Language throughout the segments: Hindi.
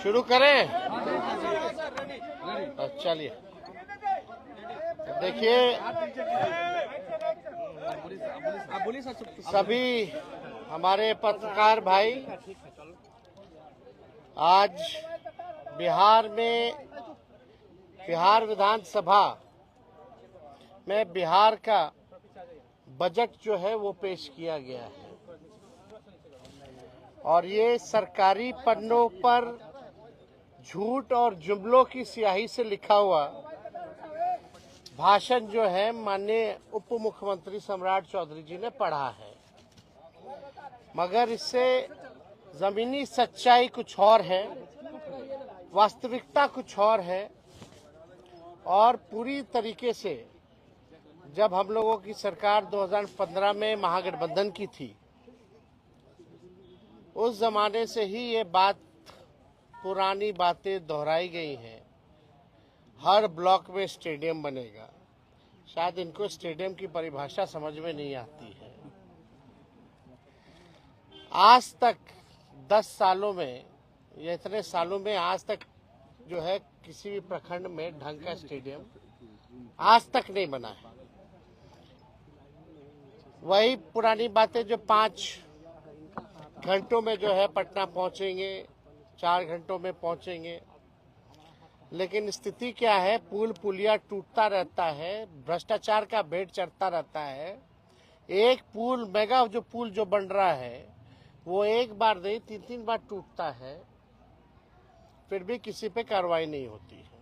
शुरू करें? चलिए, देखिए सभी हमारे पत्रकार भाई, आज बिहार विधानसभा में बिहार का बजट जो है वो पेश किया गया है और ये सरकारी पन्नों पर झूठ और जुमलों की स्याही से लिखा हुआ भाषण जो है माननीय उप मुख्यमंत्री सम्राट चौधरी जी ने पढ़ा है, मगर इससे जमीनी सच्चाई कुछ और है, वास्तविकता कुछ और है। और पूरी तरीके से जब हम लोगों की सरकार 2015 में महागठबंधन की थी, उस जमाने से ही ये बात, पुरानी बातें दोहराई गई हैं। हर ब्लॉक में स्टेडियम बनेगा। शायद इनको स्टेडियम की परिभाषा समझ में नहीं आती है। आज तक 10 सालों में या इतने सालों में आज तक जो है किसी भी प्रखंड में ढंग का स्टेडियम आज तक नहीं बना है। वही पुरानी बातें जो 5 घंटों में जो है पटना पहुंचेंगे, 4 घंटों में पहुंचेंगे, लेकिन स्थिति क्या है? पुल पुलिया टूटता रहता है, भ्रष्टाचार का भेंट चढ़ता रहता है। एक पुल, मेगा जो पुल जो बन रहा है वो एक बार नहीं 3-3 बार टूटता है, फिर भी किसी पे कार्रवाई नहीं होती है।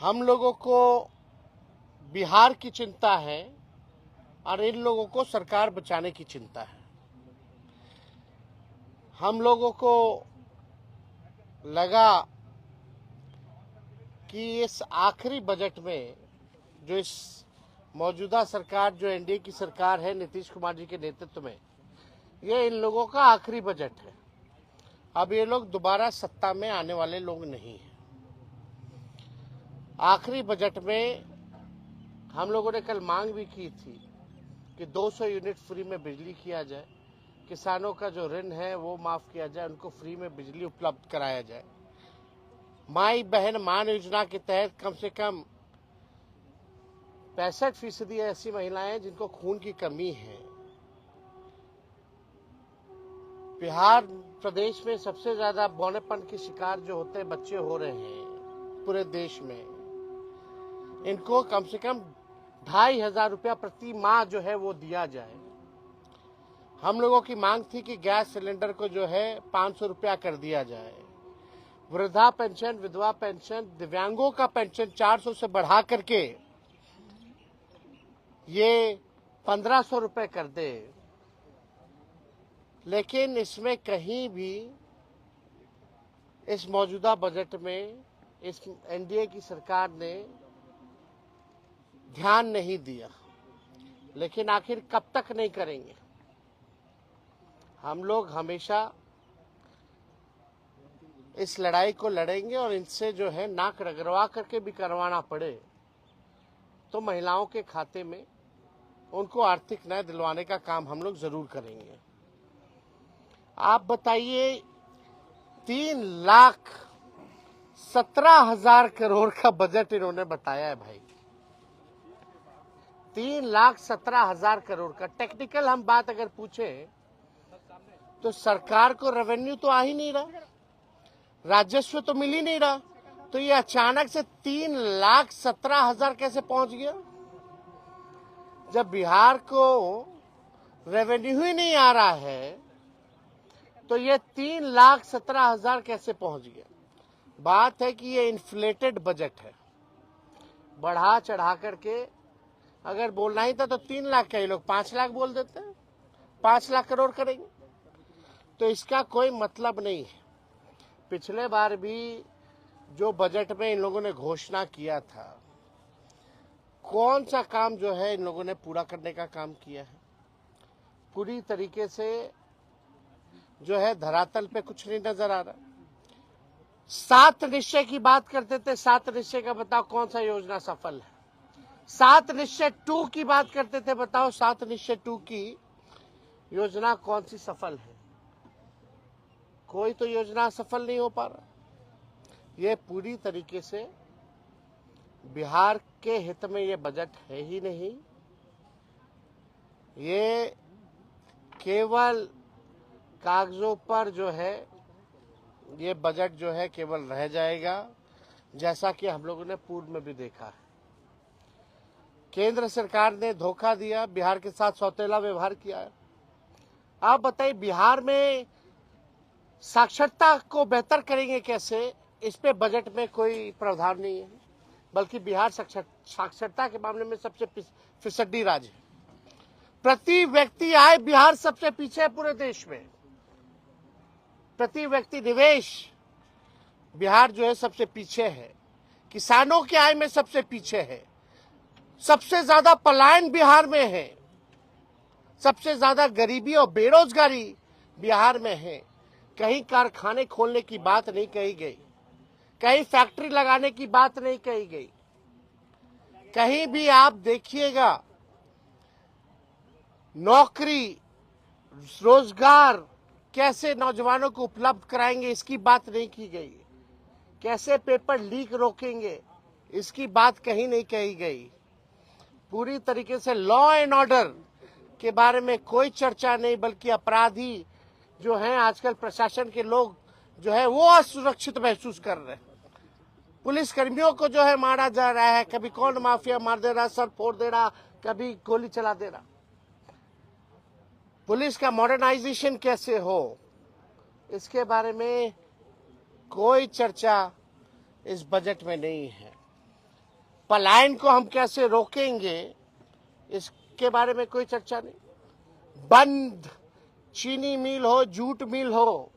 हम लोगों को बिहार की चिंता है और इन लोगों को सरकार बचाने की चिंता है। हम लोगों को लगा कि इस आखिरी बजट में जो इस मौजूदा सरकार, जो एनडीए की सरकार है नीतीश कुमार जी के नेतृत्व में, ये इन लोगों का आखिरी बजट है। अब ये लोग दोबारा सत्ता में आने वाले लोग नहीं हैं। आखिरी बजट में हम लोगों ने कल मांग भी की थी कि 200 यूनिट फ्री में बिजली किया जाए, किसानों का जो ऋण है वो माफ किया जाए, उनको फ्री में बिजली उपलब्ध कराया जाए। माई बहन मान योजना के तहत कम से कम 65% ऐसी महिलाएं जिनको खून की कमी है। बिहार प्रदेश में सबसे ज्यादा बौनेपन के शिकार जो होते हैं बच्चे हो रहे हैं पूरे देश में। इनको कम से कम 2500 रुपया प्रति माह जो है वो दिया जाए। हम लोगों की मांग थी कि गैस सिलेंडर को जो है 500 रुपया कर दिया जाए। वृद्धा पेंशन, विधवा पेंशन, दिव्यांगों का पेंशन 400 से बढ़ा करके ये 1500 रुपए कर दे। लेकिन इसमें कहीं भी इस मौजूदा बजट में इस एनडीए की सरकार ने ध्यान नहीं दिया। लेकिन आखिर कब तक नहीं करेंगे? हम लोग हमेशा इस लड़ाई को लड़ेंगे और इनसे जो है नाक रगड़वा करके भी करवाना पड़े तो महिलाओं के खाते में उनको आर्थिक न्याय दिलवाने का काम हम लोग जरूर करेंगे। आप बताइए, 3,17,000 करोड़ का बजट इन्होंने बताया है भाई। 3,17,000 करोड़ का। टेक्निकल हम बात अगर पूछे तो सरकार को रेवेन्यू तो आ ही नहीं रहा, राजस्व तो मिल ही नहीं रहा, तो ये अचानक से 3,17,000 कैसे पहुंच गया? जब बिहार को रेवेन्यू ही नहीं आ रहा है तो ये 3,17,000 कैसे पहुंच गया? बात है कि ये इन्फ्लेटेड बजट है। बढ़ा चढ़ा करके अगर बोलना ही था तो 3 लाख का, ये लोग 5 लाख बोल देते हैं, 5 लाख करोड़ करेंगे, तो इसका कोई मतलब नहीं है। पिछले बार भी जो बजट में इन लोगों ने घोषणा किया था, कौन सा काम जो है इन लोगों ने पूरा करने का काम किया है? पूरी तरीके से जो है धरातल पे कुछ नहीं नजर आ रहा। 7 निश्चय की बात करते थे, 7 निश्चय का बताओ कौन सा योजना सफल है? 7 निश्चय 2 की बात करते थे, बताओ 7 निश्चय 2 की योजना कौन सी सफल है? कोई तो योजना सफल नहीं हो पा रहा। ये पूरी तरीके से बिहार के हित में ये बजट है ही नहीं। ये केवल कागजों पर जो है ये बजट जो है केवल रह जाएगा, जैसा कि हम लोगों ने पूर्व में भी देखा है। केंद्र सरकार ने धोखा दिया, बिहार के साथ सौतेला व्यवहार किया है। आप बताइए, बिहार में साक्षरता को बेहतर करेंगे कैसे, इस पे बजट में कोई प्रावधान नहीं है, बल्कि बिहार साक्षरता के मामले में सबसे फिसड्डी राज्य है। प्रति व्यक्ति आय बिहार सबसे पीछे है पूरे देश में। प्रति व्यक्ति निवेश बिहार जो है सबसे पीछे है। किसानों की आय में सबसे पीछे है। सबसे ज्यादा पलायन बिहार में है। सबसे ज्यादा गरीबी और बेरोजगारी बिहार में है। कहीं कारखाने खोलने की बात नहीं कही गई, कहीं फैक्ट्री लगाने की बात नहीं कही गई। कहीं भी आप देखिएगा नौकरी, रोजगार कैसे नौजवानों को उपलब्ध कराएंगे, इसकी बात नहीं की गई। कैसे पेपर लीक रोकेंगे, इसकी बात कहीं नहीं कही गई। पूरी तरीके से लॉ एंड ऑर्डर के बारे में कोई चर्चा नहीं, बल्कि अपराधी जो हैं आजकल प्रशासन के लोग जो है वो असुरक्षित महसूस कर रहे हैं। पुलिस कर्मियों को जो है मारा जा रहा है, कभी कौन माफिया मार दे रहा, सर फोड़ दे रहा, कभी गोली चला दे रहा। पुलिस का मॉडर्नाइजेशन कैसे हो, इसके बारे में कोई चर्चा इस बजट में नहीं है। पलायन को हम कैसे रोकेंगे, इसके बारे में कोई चर्चा नहीं। बंद चीनी मिल हो, जूट मिल हो,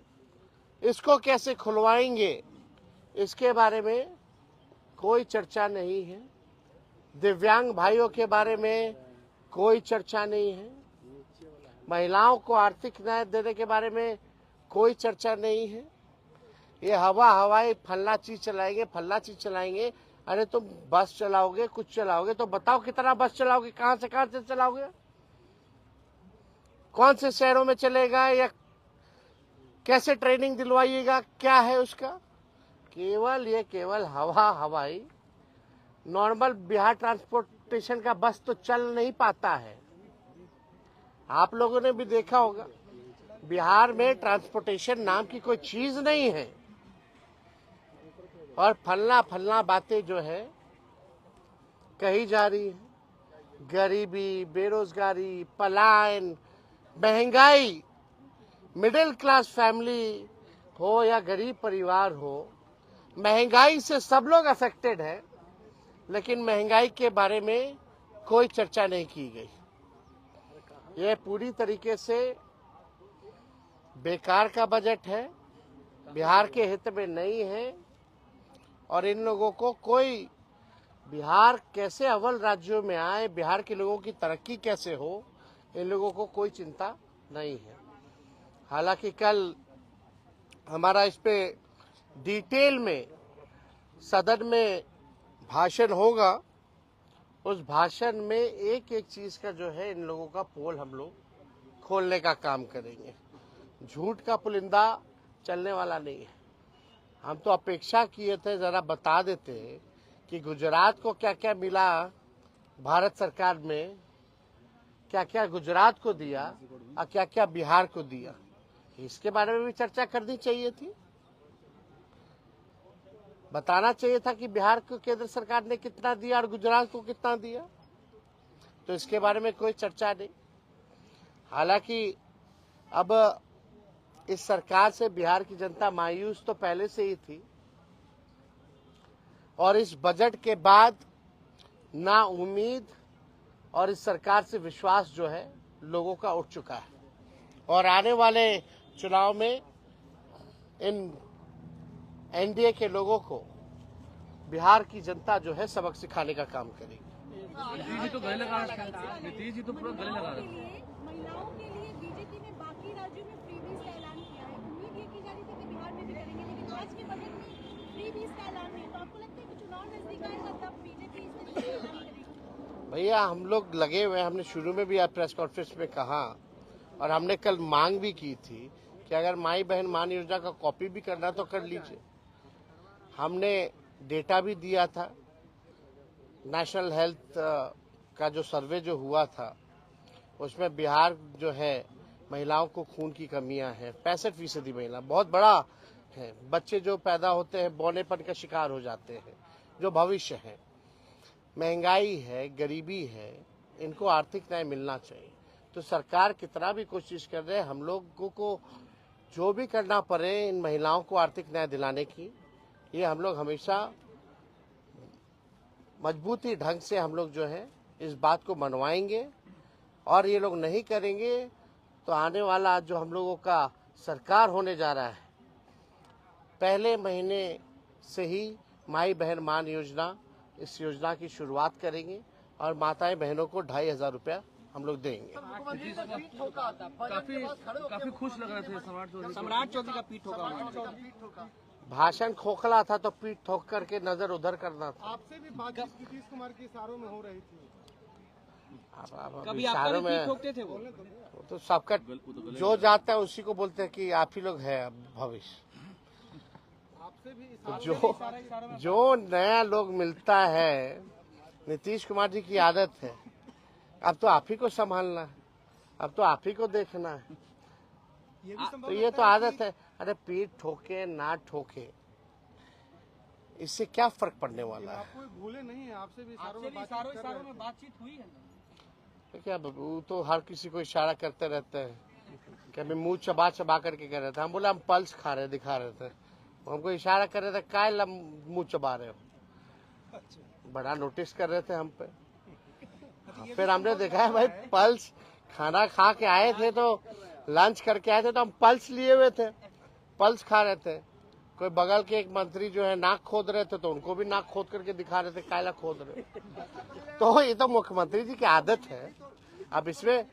इसको कैसे खुलवाएंगे, इसके बारे में कोई चर्चा नहीं है। दिव्यांग भाइयों के बारे में कोई चर्चा नहीं है। महिलाओं को आर्थिक न्याय देने के बारे में कोई चर्चा नहीं है। ये हवाई फल्ला चीज चलाएंगे, फल्ला चीज चलाएंगे। अरे तुम बस चलाओगे, कुछ चलाओगे तो बताओ कितना बस चलाओगे, कहां से चलाओगे, कौन से शहरों में चलेगा, या कैसे ट्रेनिंग दिलवाइएगा, क्या है उसका। केवल हवाई नॉर्मल बिहार ट्रांसपोर्टेशन का बस तो चल नहीं पाता है। आप लोगों ने भी देखा होगा, बिहार में ट्रांसपोर्टेशन नाम की कोई चीज नहीं है। और फलना बातें जो है कही जा रही है। गरीबी, बेरोजगारी, पलायन, महंगाई, मिडिल क्लास फैमिली हो या गरीब परिवार हो, महंगाई से सब लोग अफेक्टेड है, लेकिन महंगाई के बारे में कोई चर्चा नहीं की गई। यह पूरी तरीके से बेकार का बजट है, बिहार के हित में नहीं है। और इन लोगों को कोई बिहार कैसे अव्वल राज्यों में आए, बिहार के लोगों की तरक्की कैसे हो, इन लोगों को कोई चिंता नहीं है। हालांकि कल हमारा इस पे डिटेल में सदन में भाषण होगा। उस भाषण में एक एक चीज का जो है इन लोगों का पोल हम लोग खोलने का काम करेंगे। झूठ का पुलिंदा चलने वाला नहीं है। हम तो अपेक्षा किए थे जरा बता देते कि गुजरात को क्या क्या मिला, भारत सरकार में क्या क्या गुजरात को दिया और क्या क्या बिहार को दिया, इसके बारे में भी चर्चा करनी चाहिए थी। बताना चाहिए था कि बिहार को केंद्र सरकार ने कितना दिया और गुजरात को कितना दिया। तो इसके बारे में कोई चर्चा नहीं। हालांकि अब इस सरकार से बिहार की जनता मायूस तो पहले से ही थी, और इस बजट के बाद ना उम्मीद और इस सरकार से विश्वास जो है लोगों का उठ चुका है। और आने वाले चुनाव में इन एनडीए के लोगों को बिहार की जनता जो है सबक सिखाने का काम करेगी। नीतीश जी तो गले लगा रहे हैं, नीतीश जी तो पूरा गले लगा रहे हैं। महिलाओं के लिए बीजेपी ने बाकी राज्यों में फ्रीबीज का ऐलान किया है। उम्मीद ये की जा रही थी कि बिहार में भी करेंगे, लेकिन आज के बजट में फ्रीबीज का ऐलान नहीं। तो आपको लगता है कि चुनाव नजदीक आएगा तब बीजेपी इस तरीके से ऐलान करेगी? भैया हम लोग लगे हुए, हमने शुरू में भी प्रेस कॉन्फ्रेंस में कहा और हमने कल मांग भी की थी कि अगर माई बहन मान योजना का कॉपी भी करना तो कर लीजिए। हमने डेटा भी दिया था, नेशनल हेल्थ का जो सर्वे जो हुआ था उसमें बिहार जो है महिलाओं को खून की कमियां हैं, 65% महिला, बहुत बड़ा है। बच्चे जो पैदा होते हैं बौनेपन का शिकार हो जाते हैं, जो भविष्य है। महंगाई है, गरीबी है, इनको आर्थिक न्याय मिलना चाहिए। तो सरकार कितना भी कोशिश कर रहे हैं, हम लोगों को जो भी करना पड़े इन महिलाओं को आर्थिक न्याय दिलाने की, ये हम लोग हमेशा मजबूती ढंग से हम लोग जो है इस बात को मनवाएंगे। और ये लोग नहीं करेंगे तो आने वाला जो हम लोगों का सरकार होने जा रहा है, पहले महीने से ही माई बहन मान योजना, इस योजना की शुरुआत करेंगे और माताएं बहनों को 2500 रुपया हम लोग देंगे। काफी खुश लग रहे थे सम्राट चौधरी का पीठ होगा। भाषण खोखला था तो पीठ ठोक करके नजर उधर करना था। आपसे भी बातचीत नीतीश कुमार के इशारों में हो रही थी। कभी इशारों आपका भी में पीठ ठोकते थे वो? तो सबका जो जाता है उसी को बोलते हैं कि आप ही लोग हैं अब भविष्य। आपसे भी तो जो नया लोग मिलता है, नीतीश कुमार जी की आदत है, अब तो आप ही को संभालना है, अब तो आप ही को देखना है। तो ये तो आदत है। अरे पीठ ठोके ना ठोके, इससे क्या फर्क पड़ने वाला है? आपको भूले नहीं है, आपसे भी इशारों में बातचीत हुई है। तो क्या वो तो हर किसी को इशारा करते रहते हैं कि अभी मुंह चबा चबा करके कह रहे थे। हम बोले हम पल्स खा रहे, दिखा रहे थे, हमको इशारा कर रहे थे, काय मुंह चबा रहे हो, बड़ा नोटिस कर रहे थे हम पे। फिर हमने देखा है भाई पल्स, खाना खा के आए थे तो लंच करके आए थे तो हम पल्स लिए हुए थे, पल्स खा रहे थे। कोई बगल के एक मंत्री जो है नाक खोद रहे थे तो उनको भी नाक खोद करके दिखा रहे थे, कायला खोद रहे। तो ये तो मुख्यमंत्री जी की आदत है। अब इसमें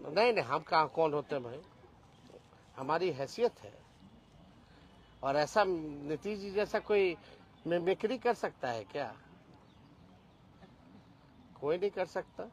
नहीं, हम कहाँ कौन होते हैं भाई, हमारी हैसियत है। और ऐसा नीतीश जी जैसा कोई मिमिक्री कर सकता है क्या? कोई नहीं कर सकता।